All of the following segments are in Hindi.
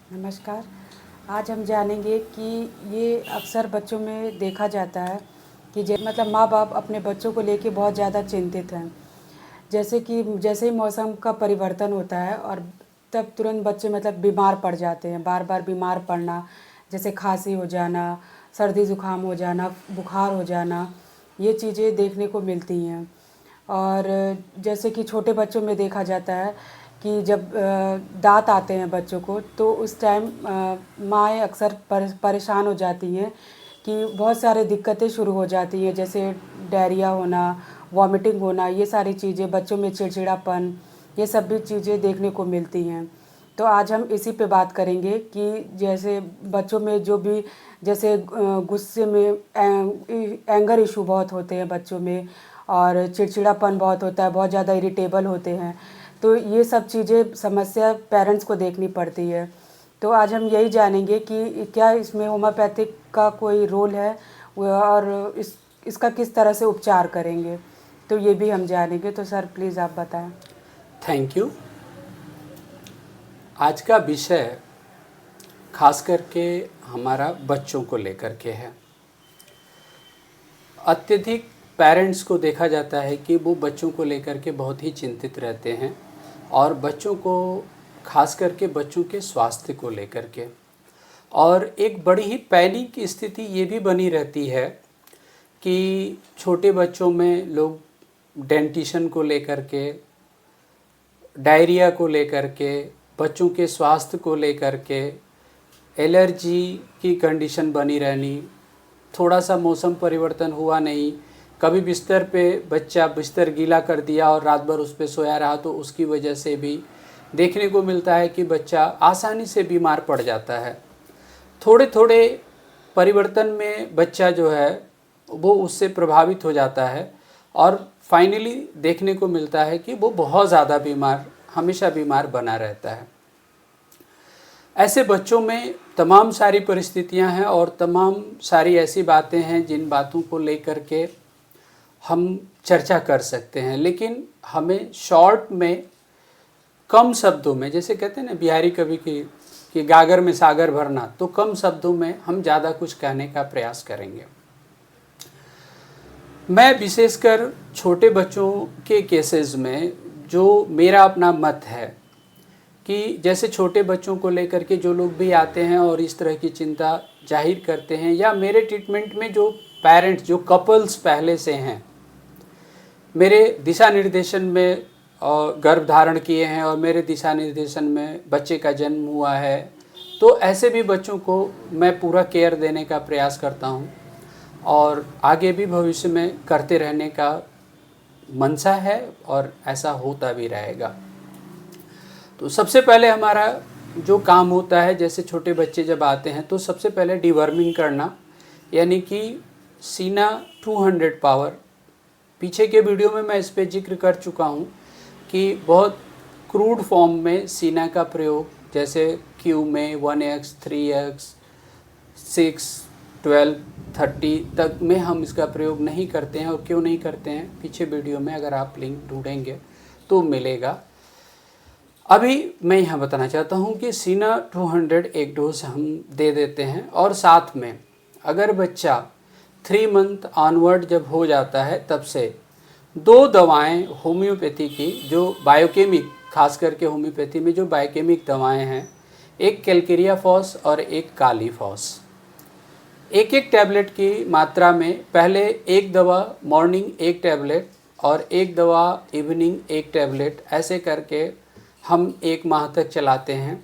नमस्कार। आज हम जानेंगे कि ये अक्सर बच्चों में देखा जाता है कि मतलब माँ-बाप अपने बच्चों को लेके बहुत ज़्यादा चिंतित हैं। जैसे ही मौसम का परिवर्तन होता है और तब तुरंत बच्चे मतलब बीमार पड़ जाते हैं, बार-बार बीमार पड़ना, जैसे खाँसी हो जाना, सर्दी-ज़ुकाम हो जाना, बुखार हो जाना, ये चीज़ें देखने को मिलती हैं। और जैसे कि छोटे बच्चों में देखा जाता है कि जब दाँत आते हैं बच्चों को तो उस टाइम माएँ अक्सर परेशान हो जाती हैं कि बहुत सारी दिक्कतें शुरू हो जाती हैं, जैसे डायरिया होना, वॉमिटिंग होना, ये सारी चीज़ें, बच्चों में चिड़चिड़ापन, ये सब भी चीज़ें देखने को मिलती हैं। तो आज हम इसी पे बात करेंगे कि जैसे बच्चों में जो भी जैसे गुस्से में एंगर इशू बहुत होते हैं बच्चों में और चिड़चिड़ापन बहुत होता है, बहुत ज़्यादा इरिटेबल होते हैं। तो ये सब चीज़ें समस्या पेरेंट्स को देखनी पड़ती है। तो आज हम यही जानेंगे कि क्या इसमें होम्योपैथिक का कोई रोल है और इसका किस तरह से उपचार करेंगे। तो ये भी हम जानेंगे। तो सर प्लीज़ आप बताएं। Thank you. आज का विषय खास करके हमारा बच्चों को लेकर के है। अत्यधिक पेरेंट्स को देखा जाता है कि वो बच्चों को लेकर के बहुत ही चिंतित रहते हैं और बच्चों को खास करके बच्चों के स्वास्थ्य को लेकर के, और एक बड़ी ही पैनिक की स्थिति ये भी बनी रहती है कि छोटे बच्चों में लोग डेंटिशन को लेकर के, डायरिया को लेकर के, बच्चों के स्वास्थ्य को लेकर के, एलर्जी की कंडीशन बनी रहनी, थोड़ा सा मौसम परिवर्तन हुआ नहीं, कभी बिस्तर पे बच्चा बिस्तर गीला कर दिया और रात भर उस पे सोया रहा तो उसकी वजह से भी देखने को मिलता है कि बच्चा आसानी से बीमार पड़ जाता है। थोड़े थोड़े परिवर्तन में बच्चा जो है वो उससे प्रभावित हो जाता है और फाइनली देखने को मिलता है कि वो बहुत ज़्यादा बीमार, हमेशा बीमार बना रहता है। ऐसे बच्चों में तमाम सारी परिस्थितियां हैं और तमाम सारी ऐसी बातें हैं जिन बातों को लेकर के हम चर्चा कर सकते हैं, लेकिन हमें शॉर्ट में, कम शब्दों में, जैसे कहते हैं ना बिहारी कवि कि गागर में सागर भरना, तो कम शब्दों में हम ज़्यादा कुछ कहने का प्रयास करेंगे। मैं विशेषकर छोटे बच्चों के केसेस में जो मेरा अपना मत है कि जैसे छोटे बच्चों को लेकर के जो लोग भी आते हैं और इस तरह की चिंता जाहिर करते हैं, या मेरे ट्रीटमेंट में जो पेरेंट्स, जो कपल्स पहले से हैं, मेरे दिशा निर्देशन में गर्भ धारण किए हैं और मेरे दिशा निर्देशन में बच्चे का जन्म हुआ है, तो ऐसे भी बच्चों को मैं पूरा केयर देने का प्रयास करता हूँ और आगे भी भविष्य में करते रहने का मनसा है और ऐसा होता भी रहेगा। तो सबसे पहले हमारा जो काम होता है, जैसे छोटे बच्चे जब आते हैं तो सबसे पहले डिवर्मिंग करना, यानी कि सीना 200 पावर। पीछे के वीडियो में मैं इस पे जिक्र कर चुका हूँ कि बहुत क्रूड फॉर्म में सीना का प्रयोग, जैसे क्यू में 1x, 3x, 6, 12, 30 तक में हम इसका प्रयोग नहीं करते हैं। और क्यों नहीं करते हैं, पीछे वीडियो में अगर आप लिंक ढूंढेंगे तो मिलेगा। अभी मैं यहाँ बताना चाहता हूँ कि सीना 200 एक डोज हम दे देते हैं, और साथ में अगर बच्चा 3 मंथ ऑनवर्ड जब हो जाता है तब से 2 दवाएं होम्योपैथी की, जो बायोकेमिक, खास करके होम्योपैथी में जो बायोकेमिक दवाएं हैं, एक कैलकेरिया फॉस और एक काली फॉस, एक एक टैबलेट की मात्रा में, पहले एक दवा मॉर्निंग एक टैबलेट और एक दवा इवनिंग एक टैबलेट, ऐसे करके हम 1 माह तक चलाते हैं।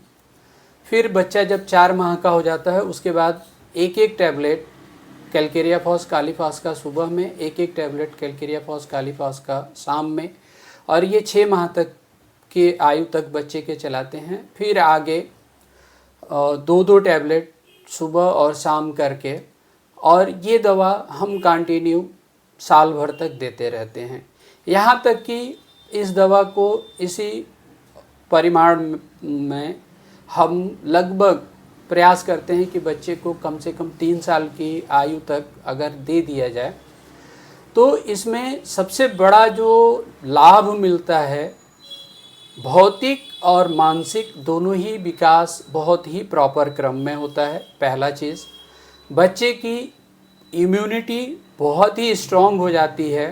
फिर बच्चा जब 4 माह का हो जाता है उसके बाद एक एक टैबलेट कैलकेरिया फॉस कालीफॉस का सुबह में, एक एक टैबलेट कैलकेरिया फॉस कालीफॉस का शाम में, और ये 6 माह तक के आयु तक बच्चे के चलाते हैं। फिर आगे 2-2 टैबलेट सुबह और शाम करके, और ये दवा हम कंटिन्यू साल भर तक देते रहते हैं, यहाँ तक कि इस दवा को इसी परिमाण में हम लगभग प्रयास करते हैं कि बच्चे को कम से कम 3 साल की आयु तक अगर दे दिया जाए तो इसमें सबसे बड़ा जो लाभ मिलता है, भौतिक और मानसिक दोनों ही विकास बहुत ही प्रॉपर क्रम में होता है। पहला चीज़, बच्चे की इम्यूनिटी बहुत ही स्ट्रॉन्ग हो जाती है।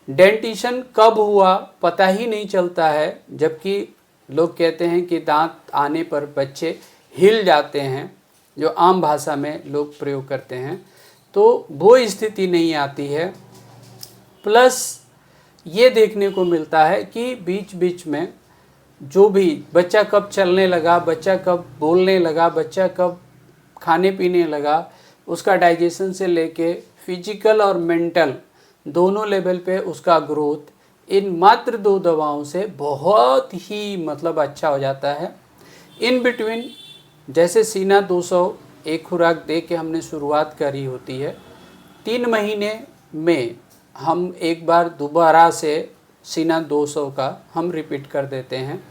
डेंटिशन कब हुआ पता ही नहीं चलता है, जबकि लोग कहते हैं कि दांत आने पर बच्चे हिल जाते हैं, जो आम भाषा में लोग प्रयोग करते हैं, तो वो स्थिति नहीं आती है। प्लस ये देखने को मिलता है कि बीच बीच में जो भी बच्चा कब चलने लगा, बच्चा कब बोलने लगा, बच्चा कब खाने पीने लगा, उसका डाइजेशन से लेके फिजिकल और मेंटल दोनों लेवल पे उसका ग्रोथ इन मात्र 2 दवाओं से बहुत ही मतलब अच्छा हो जाता है। इन बिटवीन जैसे सीना 200 एक खुराक दे के हमने शुरुआत करी होती है, 3 महीने में हम एक बार दोबारा से सीना 200 का हम रिपीट कर देते हैं।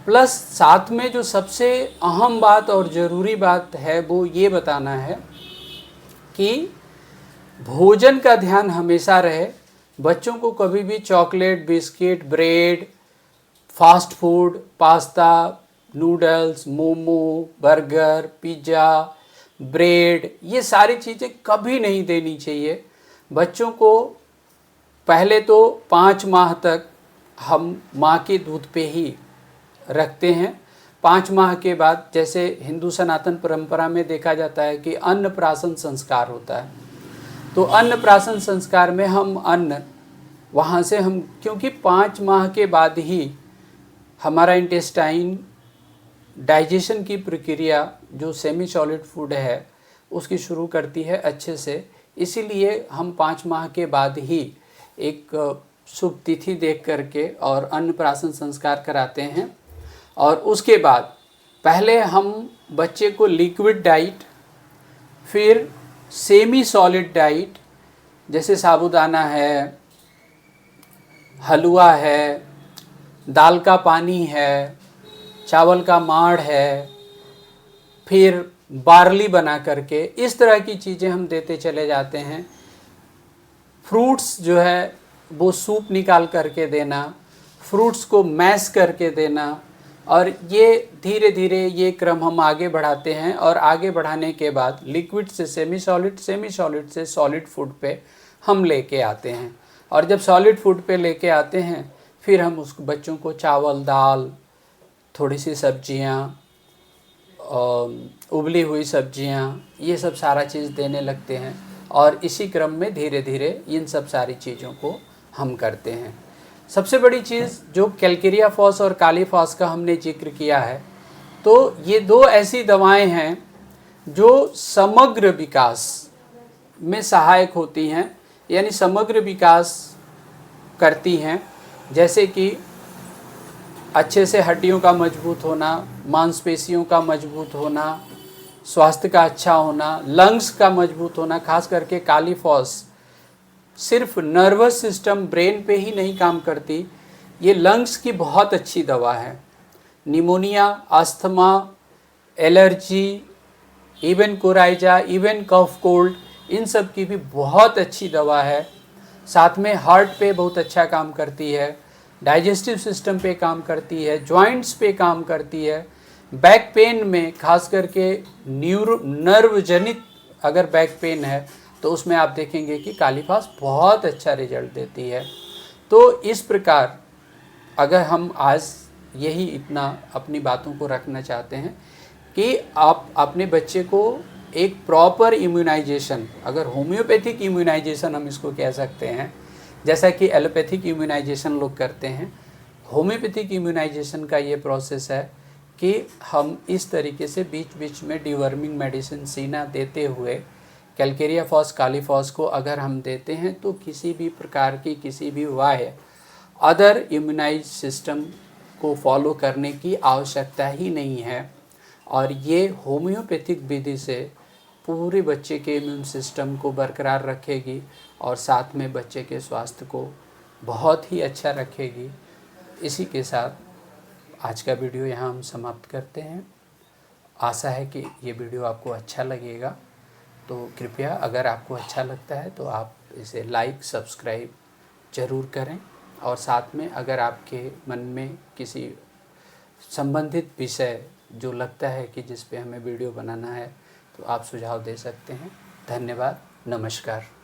प्लस साथ में जो सबसे अहम बात और ज़रूरी बात है वो ये बताना है कि भोजन का ध्यान हमेशा रहे। बच्चों को कभी भी chocolate, biscuit, bread, fast food, pasta, noodles, momo, burger, pizza, bread, ये सारी चीज़ें कभी नहीं देनी चाहिए। बच्चों को पहले तो 5 माह तक हम माँ के दूध पे ही रखते हैं। 5 माह के बाद जैसे हिंदू सनातन परंपरा में देखा जाता है कि अन्नप्राशन संस्कार होता है, तो अन्नप्राशन संस्कार में हम अन्न वहाँ से हम, क्योंकि 5 माह के बाद ही हमारा इंटेस्टाइन डाइजेशन की प्रक्रिया जो सेमी सॉलिड फूड है उसकी शुरू करती है अच्छे से, इसीलिए हम 5 माह के बाद ही एक शुभ तिथि देख करके और अन्नप्राशन संस्कार कराते हैं। और उसके बाद पहले हम बच्चे को लिक्विड डाइट, फिर सेमी सॉलिड डाइट जैसे साबूदाना है, हलवा है, दाल का पानी है, चावल का माड़ है, फिर बार्ली बना करके इस तरह की चीज़ें हम देते चले जाते हैं। फ्रूट्स जो है वो सूप निकाल करके देना, फ्रूट्स को मैश करके देना, और ये धीरे धीरे ये क्रम हम आगे बढ़ाते हैं। और आगे बढ़ाने के बाद लिक्विड से सेमी सॉलिड, सेमी सॉलिड से सॉलिड फूड पे हम लेके आते हैं। और जब सॉलिड फूड पे लेके आते हैं फिर हम उस बच्चों को चावल, दाल, थोड़ी सी सब्जियाँ, उबली हुई सब्जियाँ, ये सब सारा चीज़ देने लगते हैं। और इसी क्रम में धीरे धीरे इन सब सारी चीज़ों को हम करते हैं। सबसे बड़ी चीज़ जो कैलकेरिया फॉस और कालीफॉस का हमने जिक्र किया है, तो ये 2 ऐसी दवाएं हैं जो समग्र विकास में सहायक होती हैं, यानी समग्र विकास करती हैं। जैसे कि अच्छे से हड्डियों का मजबूत होना, मांसपेशियों का मजबूत होना, स्वास्थ्य का अच्छा होना, लंग्स का मजबूत होना। खास करके कालीफॉस सिर्फ नर्वस सिस्टम, ब्रेन पे ही नहीं काम करती, ये लंग्स की बहुत अच्छी दवा है। Pneumonia, asthma, allergy, even coryza, even cough cold, इन सब की भी बहुत अच्छी दवा है। साथ में हार्ट पे बहुत अच्छा काम करती है, डाइजेस्टिव सिस्टम पे काम करती है, जॉइंट्स पे काम करती है। बैक पेन में खास करके नर्व जनित अगर बैक पेन है तो उसमें आप देखेंगे कि कालीफॉस बहुत अच्छा रिजल्ट देती है। तो इस प्रकार अगर हम आज यही इतना अपनी बातों को रखना चाहते हैं कि आप अपने बच्चे को एक प्रॉपर इम्यूनाइजेशन, अगर होम्योपैथिक इम्यूनाइजेशन हम इसको कह सकते हैं, जैसा कि एलोपैथिक इम्यूनाइजेशन लोग करते हैं, होम्योपैथिक इम्यूनाइजेशन का ये प्रोसेस है कि हम इस तरीके से बीच बीच में डिवर्मिंग मेडिसिन सीना देते हुए कैलकेरिया फॉस, कालीफॉस को अगर हम देते हैं तो किसी भी प्रकार की किसी भी वाह्य अदर इम्यूनाइज सिस्टम को फॉलो करने की आवश्यकता ही नहीं है। और ये होम्योपैथिक विधि से पूरे बच्चे के इम्यून सिस्टम को बरकरार रखेगी और साथ में बच्चे के स्वास्थ्य को बहुत ही अच्छा रखेगी। इसी के साथ आज का वीडियो यहाँ हम समाप्त करते हैं। आशा है कि ये वीडियो आपको अच्छा लगेगा, तो कृपया अगर आपको अच्छा लगता है तो आप इसे लाइक, सब्सक्राइब ज़रूर करें। और साथ में अगर आपके मन में किसी संबंधित विषय जो लगता है कि जिस पे हमें वीडियो बनाना है तो आप सुझाव दे सकते हैं। धन्यवाद, नमस्कार।